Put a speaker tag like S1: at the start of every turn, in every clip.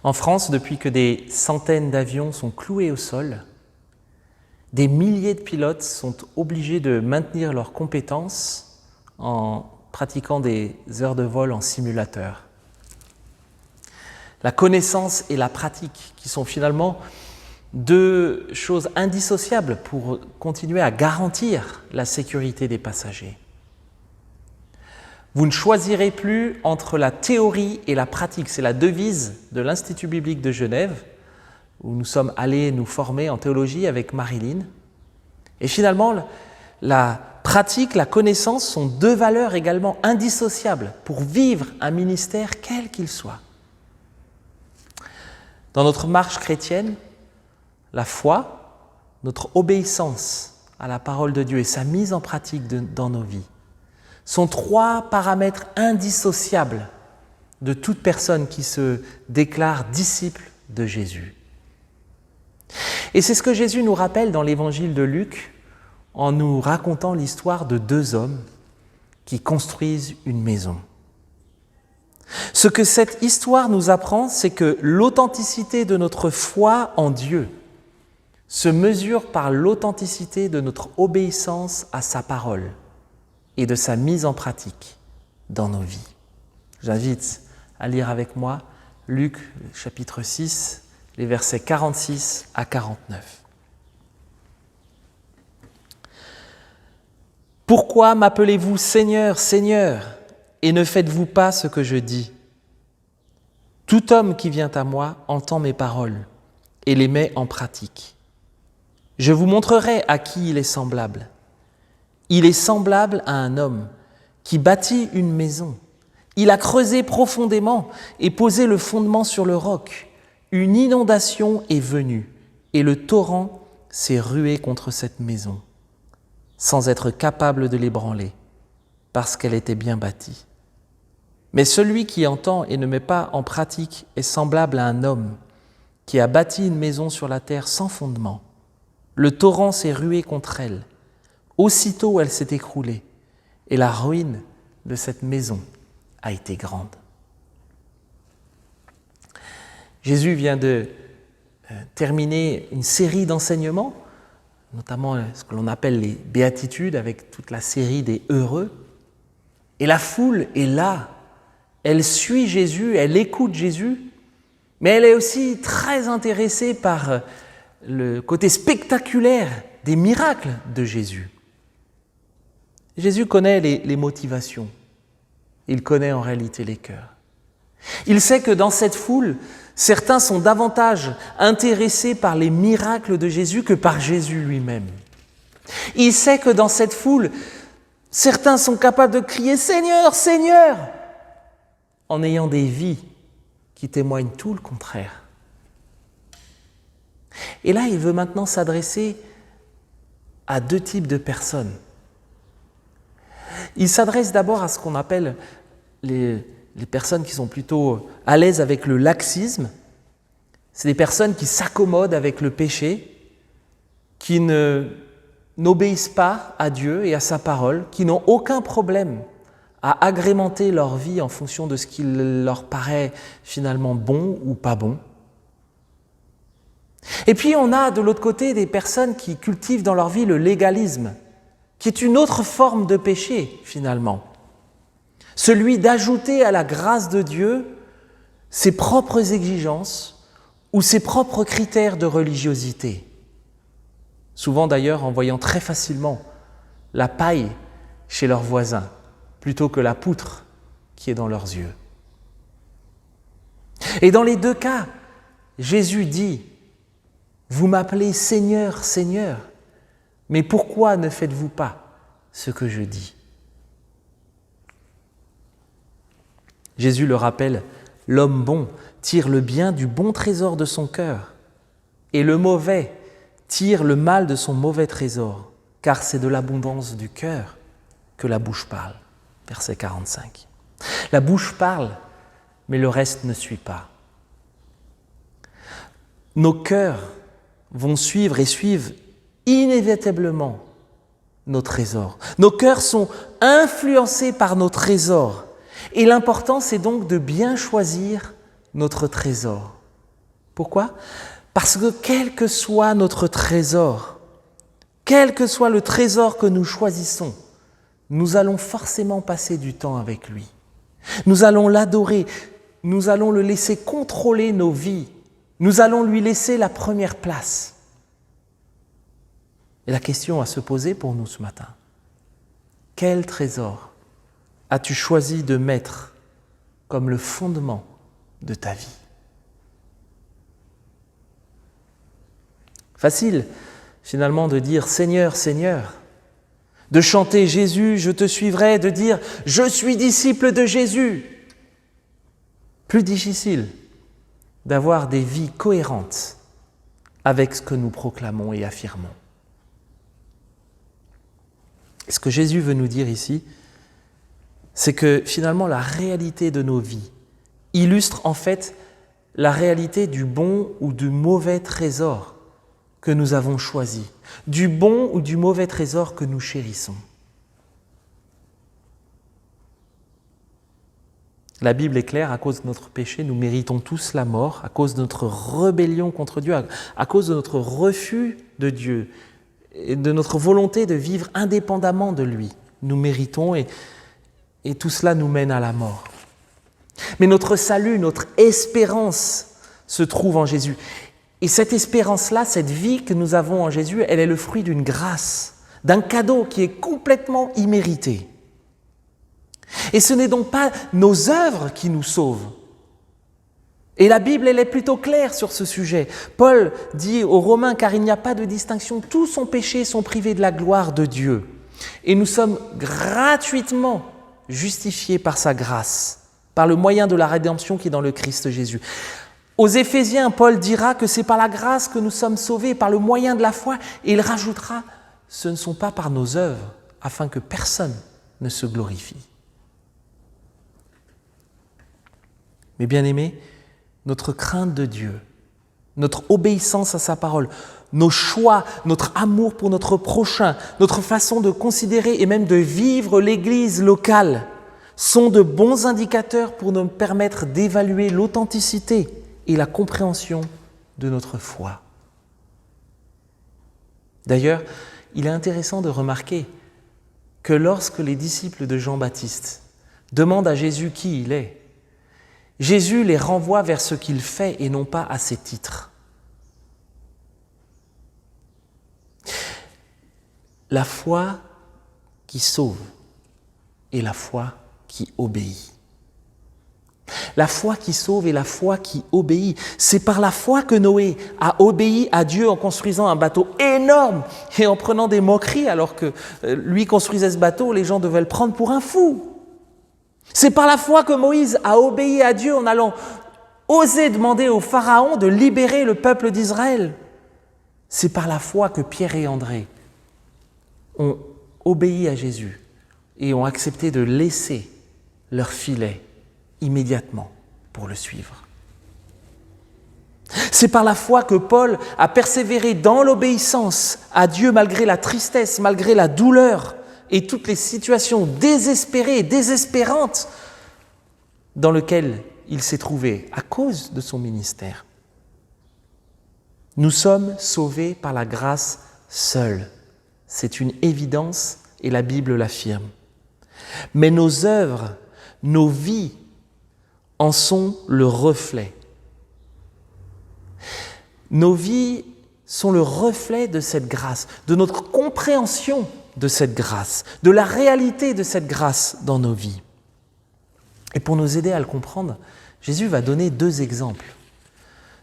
S1: En France, depuis que des centaines d'avions sont cloués au sol, des milliers de pilotes sont obligés de maintenir leurs compétences en pratiquant des heures de vol en simulateur. La connaissance et la pratique, qui sont finalement deux choses indissociables pour continuer à garantir la sécurité des passagers. Vous ne choisirez plus entre la théorie et la pratique. C'est la devise de l'Institut biblique de Genève, où nous sommes allés nous former en théologie avec Marilyn. Et finalement, la pratique, la connaissance sont deux valeurs également indissociables pour vivre un ministère quel qu'il soit. Dans notre marche chrétienne, la foi, notre obéissance à la parole de Dieu et sa mise en pratique dans nos vies sont trois paramètres indissociables de toute personne qui se déclare disciple de Jésus. Et c'est ce que Jésus nous rappelle dans l'évangile de Luc en nous racontant l'histoire de deux hommes qui construisent une maison. Ce que cette histoire nous apprend, c'est que l'authenticité de notre foi en Dieu se mesure par l'authenticité de notre obéissance à sa parole et de sa mise en pratique dans nos vies. J'invite à lire avec moi Luc chapitre 6, les versets 46 à 49. « Pourquoi m'appelez-vous Seigneur, Seigneur, et ne faites-vous pas ce que je dis ? Tout homme qui vient à moi entend mes paroles et les met en pratique. Je vous montrerai à qui il est semblable. Il est semblable à un homme qui bâtit une maison. Il a creusé profondément et posé le fondement sur le roc. Une inondation est venue et le torrent s'est rué contre cette maison, sans être capable de l'ébranler, parce qu'elle était bien bâtie. Mais celui qui entend et ne met pas en pratique est semblable à un homme qui a bâti une maison sur la terre sans fondement. Le torrent s'est rué contre elle. Aussitôt, elle s'est écroulée et la ruine de cette maison a été grande. » Jésus vient de terminer une série d'enseignements, notamment ce que l'on appelle les béatitudes, avec toute la série des heureux. Et la foule est là, elle suit Jésus, elle écoute Jésus, mais elle est aussi très intéressée par le côté spectaculaire des miracles de Jésus. Jésus connaît les motivations, il connaît en réalité les cœurs. Il sait que dans cette foule, certains sont davantage intéressés par les miracles de Jésus que par Jésus lui-même. Il sait que dans cette foule, certains sont capables de crier « Seigneur, Seigneur !» en ayant des vies qui témoignent tout le contraire. Et là, il veut maintenant s'adresser à deux types de personnes. Il s'adresse d'abord à ce qu'on appelle les personnes qui sont plutôt à l'aise avec le laxisme. C'est des personnes qui s'accommodent avec le péché, qui n'obéissent pas à Dieu et à sa parole, qui n'ont aucun problème à agrémenter leur vie en fonction de ce qui leur paraît finalement bon ou pas bon. Et puis on a de l'autre côté des personnes qui cultivent dans leur vie le légalisme, qui est une autre forme de péché finalement. Celui d'ajouter à la grâce de Dieu ses propres exigences ou ses propres critères de religiosité. Souvent d'ailleurs en voyant très facilement la paille chez leurs voisins plutôt que la poutre qui est dans leurs yeux. Et dans les deux cas, Jésus dit « Vous m'appelez Seigneur, Seigneur, mais pourquoi ne faites-vous pas ce que je dis ?» Jésus le rappelle, l'homme bon tire le bien du bon trésor de son cœur, et le mauvais tire le mal de son mauvais trésor, car c'est de l'abondance du cœur que la bouche parle. Verset 45. La bouche parle, mais le reste ne suit pas. Nos cœurs vont suivre et suivent inévitablement nos trésors. Nos cœurs sont influencés par nos trésors. Et l'important, c'est donc de bien choisir notre trésor. Pourquoi ? Parce que quel que soit notre trésor, quel que soit le trésor que nous choisissons, nous allons forcément passer du temps avec lui. Nous allons l'adorer, nous allons le laisser contrôler nos vies, nous allons lui laisser la première place. Et la question à se poser pour nous ce matin, quel trésor as-tu choisi de mettre comme le fondement de ta vie ? Facile, finalement, de dire « Seigneur, Seigneur », de chanter « Jésus, je te suivrai », de dire « Je suis disciple de Jésus ». Plus difficile d'avoir des vies cohérentes avec ce que nous proclamons et affirmons. Et ce que Jésus veut nous dire ici, c'est que finalement la réalité de nos vies illustre en fait la réalité du bon ou du mauvais trésor que nous avons choisi, du bon ou du mauvais trésor que nous chérissons. La Bible est claire, à cause de notre péché, nous méritons tous la mort, à cause de notre rébellion contre Dieu, à cause de notre refus de Dieu, et de notre volonté de vivre indépendamment de lui. Nous méritons et tout cela nous mène à la mort. Mais notre salut, notre espérance se trouve en Jésus. Et cette espérance-là, cette vie que nous avons en Jésus, elle est le fruit d'une grâce, d'un cadeau qui est complètement immérité. Et ce n'est donc pas nos œuvres qui nous sauvent. Et la Bible, elle est plutôt claire sur ce sujet. Paul dit aux Romains, car il n'y a pas de distinction, tous sont péchés, sont privés de la gloire de Dieu. Et nous sommes gratuitement justifiés par sa grâce, par le moyen de la rédemption qui est dans le Christ Jésus. Aux Éphésiens, Paul dira que c'est par la grâce que nous sommes sauvés, par le moyen de la foi, et il rajoutera, ce ne sont pas par nos œuvres, afin que personne ne se glorifie. Mais bien aimés, notre crainte de Dieu, notre obéissance à sa parole, nos choix, notre amour pour notre prochain, notre façon de considérer et même de vivre l'Église locale sont de bons indicateurs pour nous permettre d'évaluer l'authenticité et la compréhension de notre foi. D'ailleurs, il est intéressant de remarquer que lorsque les disciples de Jean-Baptiste demandent à Jésus qui il est, Jésus les renvoie vers ce qu'il fait et non pas à ses titres. La foi qui sauve et la foi qui obéit. La foi qui sauve et la foi qui obéit. C'est par la foi que Noé a obéi à Dieu en construisant un bateau énorme et en prenant des moqueries alors que lui construisait ce bateau, les gens devaient le prendre pour un fou. C'est par la foi que Moïse a obéi à Dieu en allant oser demander au Pharaon de libérer le peuple d'Israël. C'est par la foi que Pierre et André ont obéi à Jésus et ont accepté de laisser leur filet immédiatement pour le suivre. C'est par la foi que Paul a persévéré dans l'obéissance à Dieu malgré la tristesse, malgré la douleur et toutes les situations désespérées et désespérantes dans lesquelles il s'est trouvé à cause de son ministère. Nous sommes sauvés par la grâce seule. C'est une évidence et la Bible l'affirme. Mais nos œuvres, nos vies en sont le reflet. Nos vies sont le reflet de cette grâce, de notre compréhension de cette grâce, de la réalité de cette grâce dans nos vies. Et pour nous aider à le comprendre, Jésus va donner deux exemples.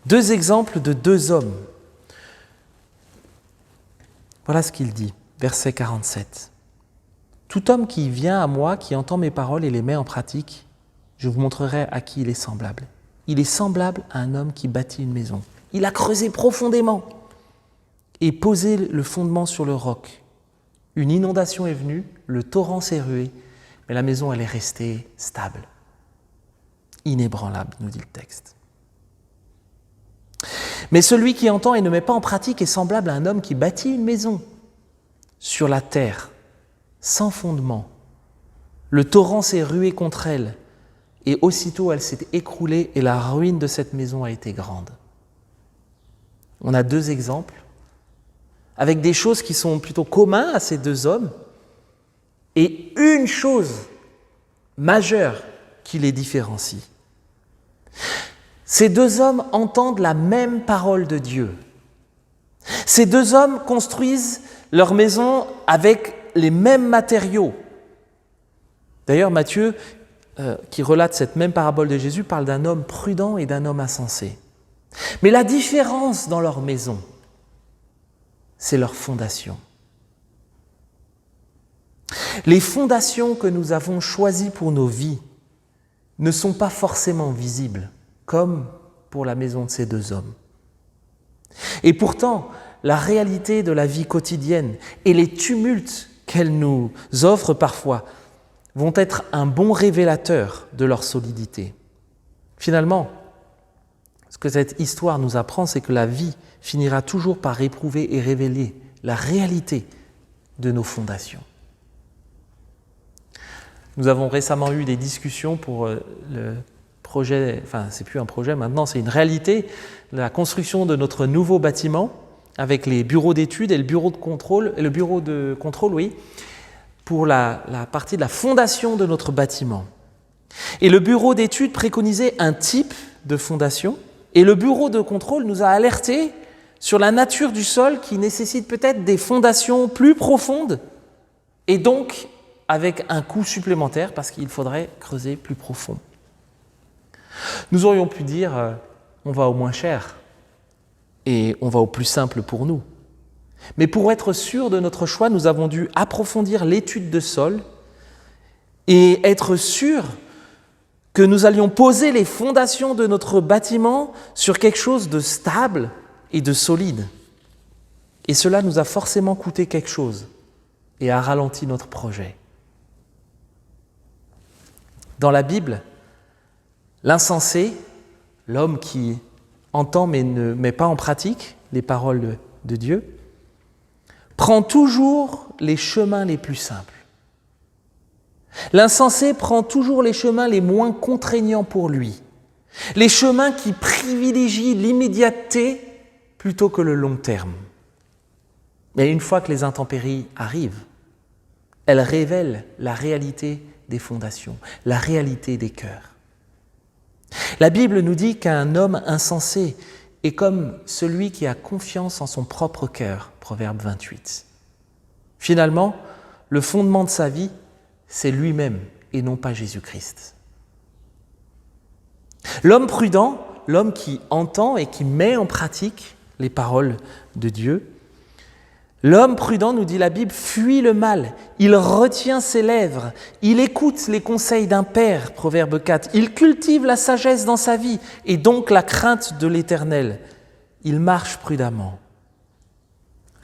S1: Deux exemples de deux hommes. Voilà ce qu'il dit, verset 47. « Tout homme qui vient à moi, qui entend mes paroles et les met en pratique, je vous montrerai à qui il est semblable. Il est semblable à un homme qui bâtit une maison. Il a creusé profondément et posé le fondement sur le roc. Une inondation est venue, le torrent s'est rué, mais la maison, elle est restée stable. Inébranlable, nous dit le texte. Mais celui qui entend et ne met pas en pratique est semblable à un homme qui bâtit une maison sur la terre, sans fondement. Le torrent s'est rué contre elle, et aussitôt elle s'est écroulée et la ruine de cette maison a été grande. On a deux exemples, avec des choses qui sont plutôt communes à ces deux hommes, et une chose majeure qui les différencie. Ces deux hommes entendent la même parole de Dieu. Ces deux hommes construisent leur maison avec les mêmes matériaux. D'ailleurs, Matthieu, qui relate cette même parabole de Jésus, parle d'un homme prudent et d'un homme insensé. Mais la différence dans leur maison, c'est leur fondation. Les fondations que nous avons choisies pour nos vies ne sont pas forcément visibles, comme pour la maison de ces deux hommes. Et pourtant, la réalité de la vie quotidienne et les tumultes qu'elle nous offre parfois vont être un bon révélateur de leur solidité. Finalement, ce que cette histoire nous apprend, c'est que la vie finira toujours par éprouver et révéler la réalité de nos fondations. Nous avons récemment eu des discussions pour le projet, enfin c'est plus un projet maintenant, c'est une réalité, la construction de notre nouveau bâtiment avec les bureaux d'études et le bureau de contrôle, oui, pour la partie de la fondation de notre bâtiment. Et le bureau d'études préconisait un type de fondation et le bureau de contrôle nous a alertés sur la nature du sol qui nécessite peut-être des fondations plus profondes et donc avec un coût supplémentaire parce qu'il faudrait creuser plus profond. Nous aurions pu dire on va au moins cher et on va au plus simple pour nous. Mais pour être sûr de notre choix, nous avons dû approfondir l'étude de sol et être sûr que nous allions poser les fondations de notre bâtiment sur quelque chose de stable et de solide. Et cela nous a forcément coûté quelque chose et a ralenti notre projet. Dans la Bible, l'insensé, l'homme qui entend mais ne met pas en pratique les paroles de Dieu, prend toujours les chemins les plus simples. L'insensé prend toujours les chemins les moins contraignants pour lui, les chemins qui privilégient l'immédiateté plutôt que le long terme. Mais une fois que les intempéries arrivent, elles révèlent la réalité des fondations, la réalité des cœurs. La Bible nous dit qu'un homme insensé est comme celui qui a confiance en son propre cœur, Proverbe 28. Finalement, le fondement de sa vie, c'est lui-même et non pas Jésus-Christ. L'homme prudent, l'homme qui entend et qui met en pratique les paroles de Dieu, l'homme prudent, nous dit la Bible, fuit le mal, il retient ses lèvres, il écoute les conseils d'un père, Proverbe 4, il cultive la sagesse dans sa vie et donc la crainte de l'Éternel. Il marche prudemment.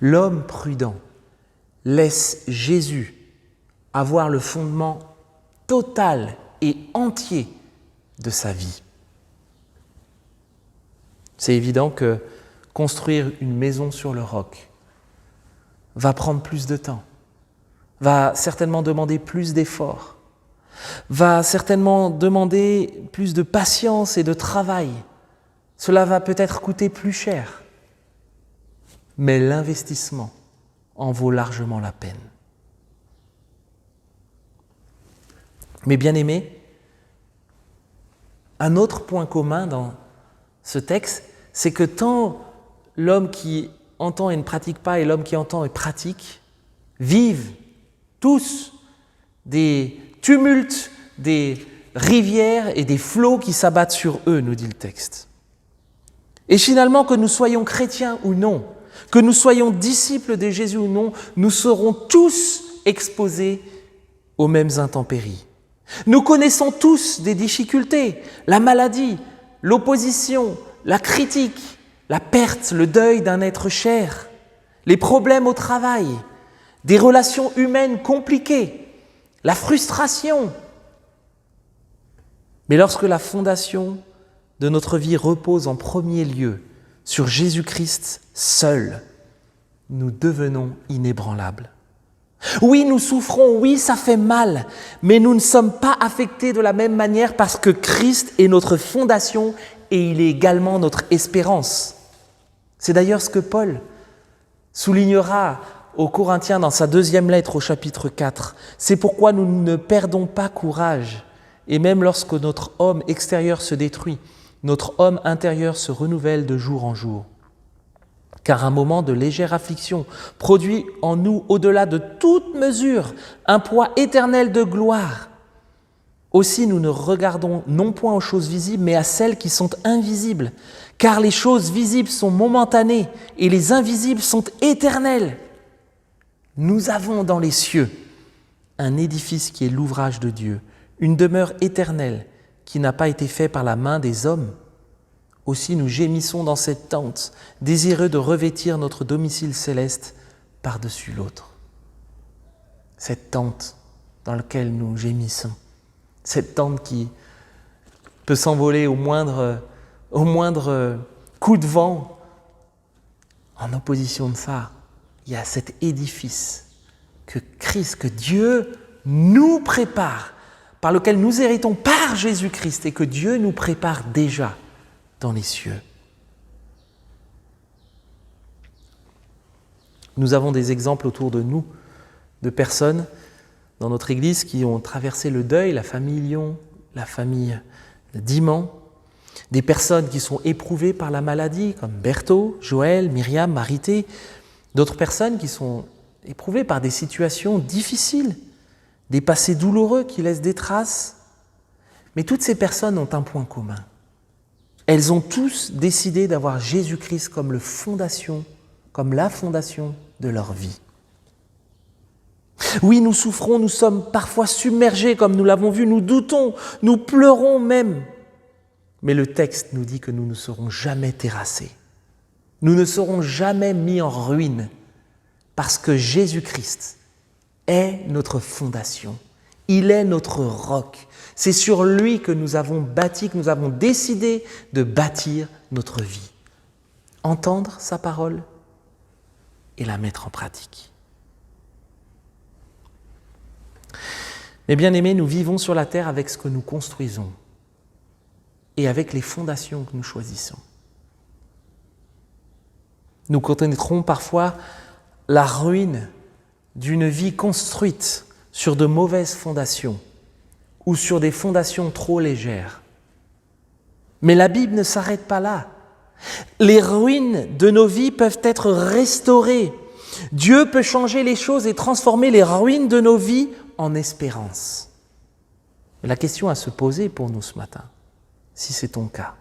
S1: L'homme prudent laisse Jésus avoir le fondement total et entier de sa vie. C'est évident que construire une maison sur le roc va prendre plus de temps, va certainement demander plus d'efforts, va certainement demander plus de patience et de travail. Cela va peut-être coûter plus cher, mais l'investissement en vaut largement la peine. Mes bien-aimés, un autre point commun dans ce texte, c'est que tant l'homme qui entend et ne pratique pas et l'homme qui entend et pratique vivent tous des tumultes, des rivières et des flots qui s'abattent sur eux, nous dit le texte. Et finalement, que nous soyons chrétiens ou non, que nous soyons disciples de Jésus ou non, nous serons tous exposés aux mêmes intempéries. Nous connaissons tous des difficultés, la maladie, l'opposition, la critique, la perte, le deuil d'un être cher, les problèmes au travail, des relations humaines compliquées, la frustration. Mais lorsque la fondation de notre vie repose en premier lieu sur Jésus-Christ seul, nous devenons inébranlables. Oui, nous souffrons, oui, ça fait mal, mais nous ne sommes pas affectés de la même manière parce que Christ est notre fondation et il est également notre espérance. C'est d'ailleurs ce que Paul soulignera aux Corinthiens dans sa deuxième lettre au chapitre 4. C'est pourquoi nous ne perdons pas courage. Et même lorsque notre homme extérieur se détruit, notre homme intérieur se renouvelle de jour en jour. Car un moment de légère affliction produit en nous, au-delà de toute mesure, un poids éternel de gloire. Aussi, nous ne regardons non point aux choses visibles, mais à celles qui sont invisibles. Car les choses visibles sont momentanées et les invisibles sont éternelles. Nous avons dans les cieux un édifice qui est l'ouvrage de Dieu, une demeure éternelle qui n'a pas été faite par la main des hommes. Aussi nous gémissons dans cette tente, désireux de revêtir notre domicile céleste par-dessus l'autre. Cette tente dans laquelle nous gémissons, cette tente qui peut s'envoler au moindre coup de vent. En opposition de ça, il y a cet édifice que Christ, que Dieu nous prépare, par lequel nous héritons par Jésus-Christ et que Dieu nous prépare déjà dans les cieux. Nous avons des exemples autour de nous de personnes dans notre Église qui ont traversé le deuil, la famille Lyon, la famille Diman, des personnes qui sont éprouvées par la maladie comme Berthaud, Joël, Myriam, Marité, d'autres personnes qui sont éprouvées par des situations difficiles, des passés douloureux qui laissent des traces. Mais toutes ces personnes ont un point commun. Elles ont tous décidé d'avoir Jésus-Christ comme la fondation de leur vie. Oui, nous souffrons, nous sommes parfois submergés, comme nous l'avons vu, nous doutons, nous pleurons même. Mais le texte nous dit que nous ne serons jamais terrassés. Nous ne serons jamais mis en ruine, parce que Jésus-Christ est notre fondation. Il est notre roc. C'est sur lui que nous avons bâti, que nous avons décidé de bâtir notre vie. Entendre sa parole et la mettre en pratique. Mais bien aimés, nous vivons sur la terre avec ce que nous construisons et avec les fondations que nous choisissons. Nous connaîtrons parfois la ruine d'une vie construite sur de mauvaises fondations ou sur des fondations trop légères. Mais la Bible ne s'arrête pas là. Les ruines de nos vies peuvent être restaurées. Dieu peut changer les choses et transformer les ruines de nos vies en espérance. La question à se poser pour nous ce matin, si c'est ton cas,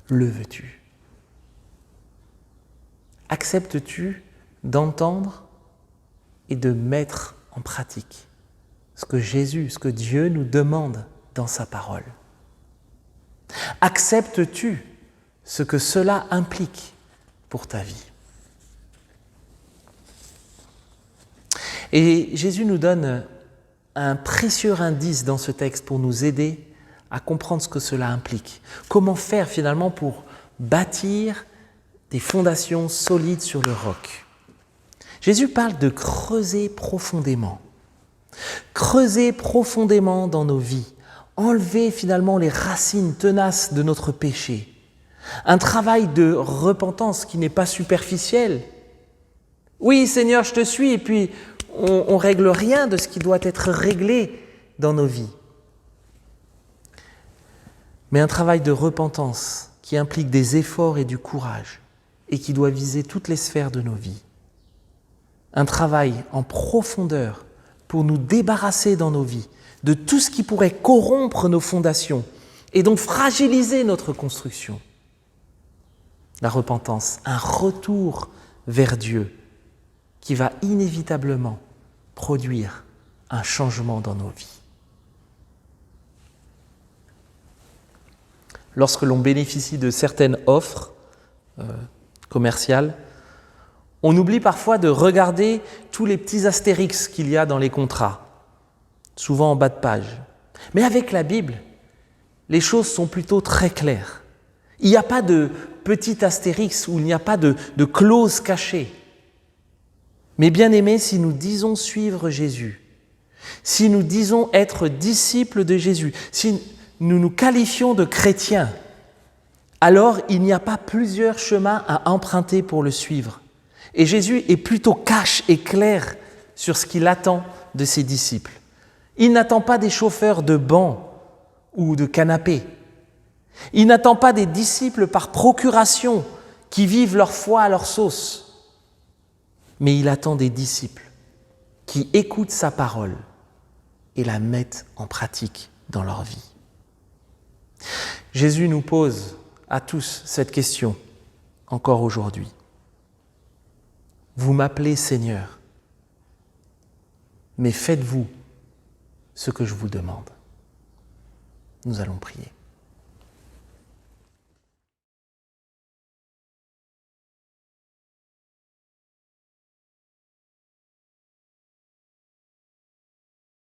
S1: le veux-tu ? Acceptes-tu d'entendre et de mettre en pratique ce que Dieu nous demande dans sa parole? Acceptes-tu ce que cela implique pour ta vie? Et Jésus nous donne un précieux indice dans ce texte pour nous aider à comprendre ce que cela implique. Comment faire finalement pour bâtir des fondations solides sur le roc. Jésus parle de creuser profondément. Creuser profondément dans nos vies. Enlever finalement les racines tenaces de notre péché. Un travail de repentance qui n'est pas superficiel. Oui, Seigneur, je te suis, et puis on règle rien de ce qui doit être réglé dans nos vies. Mais un travail de repentance qui implique des efforts et du courage et qui doit viser toutes les sphères de nos vies. Un travail en profondeur pour nous débarrasser dans nos vies de tout ce qui pourrait corrompre nos fondations et donc fragiliser notre construction. La repentance, un retour vers Dieu qui va inévitablement produire un changement dans nos vies. Lorsque l'on bénéficie de certaines offres commerciales, on oublie parfois de regarder tous les petits astérix qu'il y a dans les contrats, souvent en bas de page. Mais avec la Bible, les choses sont plutôt très claires. Il n'y a pas de petit astérix ou il n'y a pas de clause cachée. Mais bien aimés, si nous disons suivre Jésus, si nous disons être disciples de Jésus, si nous nous qualifions de chrétiens, alors il n'y a pas plusieurs chemins à emprunter pour le suivre. Et Jésus est plutôt cash et clair sur ce qu'il attend de ses disciples. Il n'attend pas des chauffeurs de bancs ou de canapés. Il n'attend pas des disciples par procuration qui vivent leur foi à leur sauce. Mais il attend des disciples qui écoutent sa parole et la mettent en pratique dans leur vie. Jésus nous pose à tous cette question encore aujourd'hui. Vous m'appelez Seigneur, mais faites-vous ce que je vous demande? Nous allons prier.